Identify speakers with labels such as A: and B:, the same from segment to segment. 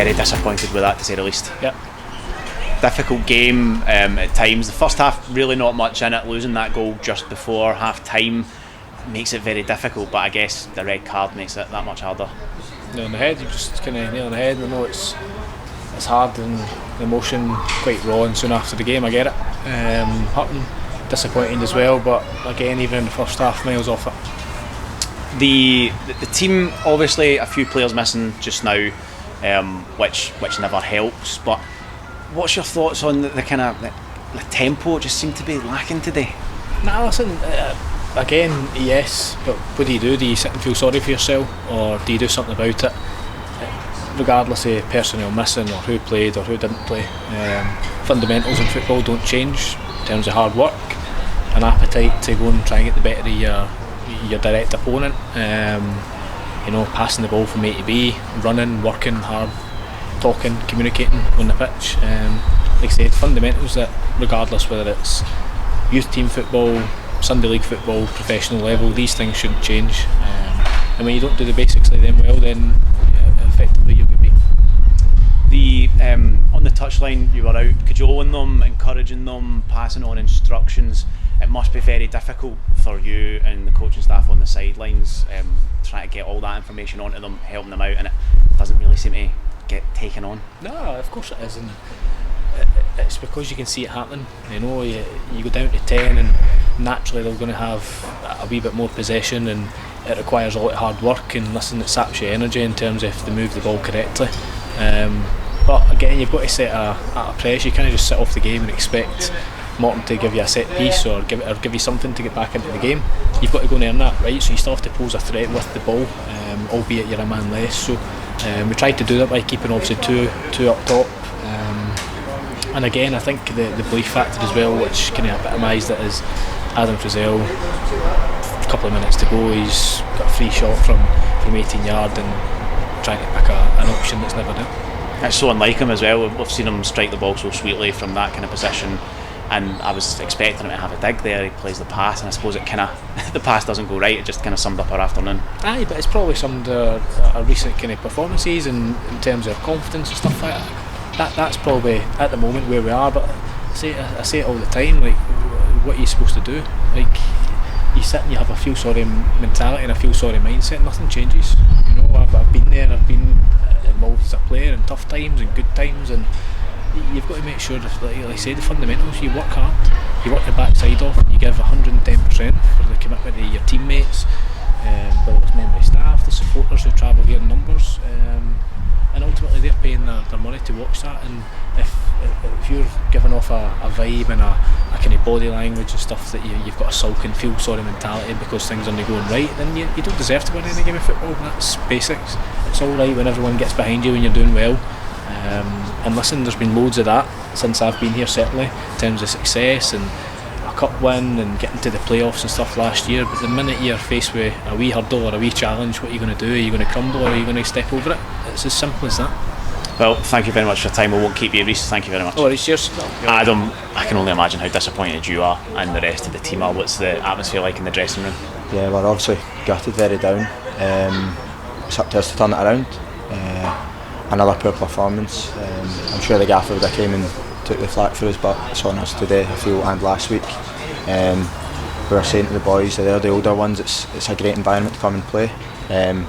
A: very disappointed with that, to say the least.
B: Yep.
A: Difficult game at times. The first half, really not much in it. Losing that goal just before half time makes it very difficult, but I guess the red card makes it that much harder.
B: Nail on the head, you just kind of nail on the head. I know it's hard and the emotion quite raw, and soon after the game I get it. Hurting, disappointing as well, but again, even in the first half, miles off it.
A: The team, obviously a few players missing just now, which never helps, but what's your thoughts on the kind of the tempo? It just seemed to be lacking today.
B: Nah, listen, again, yes, but what do you do? Do you sit and feel sorry for yourself, or do you do something about it? Regardless of personnel missing or who played or who didn't play, fundamentals in football don't change in terms of hard work and appetite to go and try and get the better of your direct opponent. Passing the ball from A to B, running, working hard, talking, communicating on the pitch. Like I said, fundamentals that regardless whether it's youth team football, Sunday league football, professional level, these things shouldn't change. And when you don't do the basics like them well, then effectively you'll get beat.
A: On the touchline, you were out cajoling them, encouraging them, passing on instructions. It must be very difficult for you and the coaching staff on the sidelines, trying to get all that information onto them, helping them out, and it doesn't really seem to get taken on.
B: No, of course it is, and it's because you can see it happening. You go down to 10 and naturally they're going to have a wee bit more possession, and it requires a lot of hard work, and listen, it saps your energy in terms of if they move the ball correctly. But again, you've got to set a press. You can't just sit off the game and expect Morton to give you a set piece or give you something to get back into the game. You've got to go and earn that, right? So you still have to pose a threat with the ball, albeit you're a man less. So we tried to do that by keeping obviously two up top. And again, I think the belief factor as well, which kind of epitomised it, is Adam Frizzell. A couple of minutes to go, he's got a free shot from 18 yard and trying to pick an option that's never done.
A: It's so unlike him as well. We've seen him strike the ball so sweetly from that kind of position, and I was expecting him to have a dig there. He plays the pass, and I suppose it kind of the pass doesn't go right. It just kind of summed up our afternoon.
B: Aye, but it's probably summed our recent kind of performances and in terms of confidence and stuff like that. That's probably at the moment where we are. But I say it all the time. Like, what are you supposed to do? Like, you sit and you have a feel sorry mentality and a feel sorry mindset. Nothing changes. I've been there. I've been involved as a player in tough times and good times, and you've got to make sure, like I say, the fundamentals. You work hard, you work your backside off, and you give 110% for the commitment of your teammates, whether it's member of staff, the supporters who travel here in numbers, and ultimately they're paying their money to watch that. And if you're giving off a vibe and a kind of body language and stuff that you've got a sulking, feel sorry mentality because things aren't going right, then you don't deserve to win any game of football. That's basics. It's all right when everyone gets behind you when you're doing well. And listen, there's been loads of that since I've been here, certainly in terms of success and a cup win and getting to the playoffs and stuff last year. But the minute you're faced with a wee hurdle or a wee challenge, what are you going to do? Are you going to crumble or are you going to step over it? It's as simple as that.
A: Well, thank you very much for your time. We won't keep you, Rhys. Thank you very much.
B: Oh, Rhys, cheers.
A: Adam, I can only imagine how disappointed you are and the rest of the team are. What's the atmosphere like in the dressing room?
C: Yeah, we're obviously gutted, very down. It's up to us to turn it around. Another poor performance. I'm sure the gaffer would have came and took the flak for us, but it's on us today, I feel, and last week. We were saying to the boys, they're the older ones, it's a great environment to come and play. And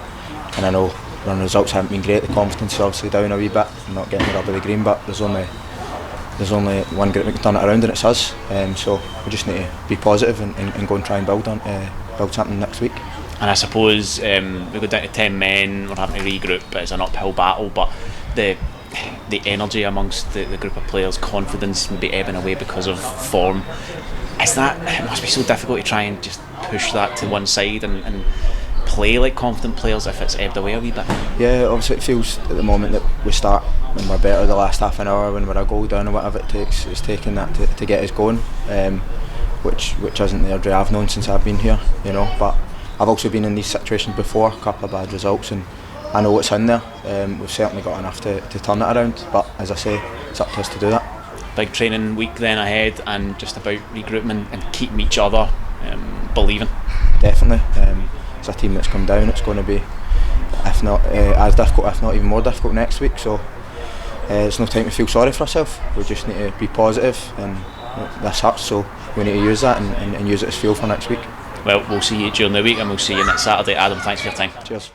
C: I know the results haven't been great, the confidence is obviously down a wee bit, not getting the rub of the green, but there's only one group that can turn it around, and it's us. So we just need to be positive and go and try and build something next week.
A: And I suppose we go down to 10 men, we're having to regroup, it's an uphill battle, but the energy amongst the group of players, confidence maybe ebbing away because of form. It must be so difficult to try and just push that to one side and play like confident players if it's ebbed away a wee bit. Yeah,
C: obviously it feels at the moment that we start when we're better the last half an hour, when we're a goal down or whatever it takes. It's taking that to get us going, which isn't the Airdrie I've known since I've been here, but I've also been in these situations before, a couple of bad results, and I know what's in there. We've certainly got enough to turn it around, but as I say, it's up to us to do that.
A: Big training week then ahead, and just about regrouping and keeping each other believing.
C: Definitely. It's a team that's come down. It's going to be if not as difficult, if not even more difficult next week. So it's no time to feel sorry for ourselves. We just need to be positive, and this hurts, so we need to use that and use it as fuel for next week.
A: Well, we'll see you during the week, and we'll see you next Saturday. Adam, thanks for your time.
C: Cheers.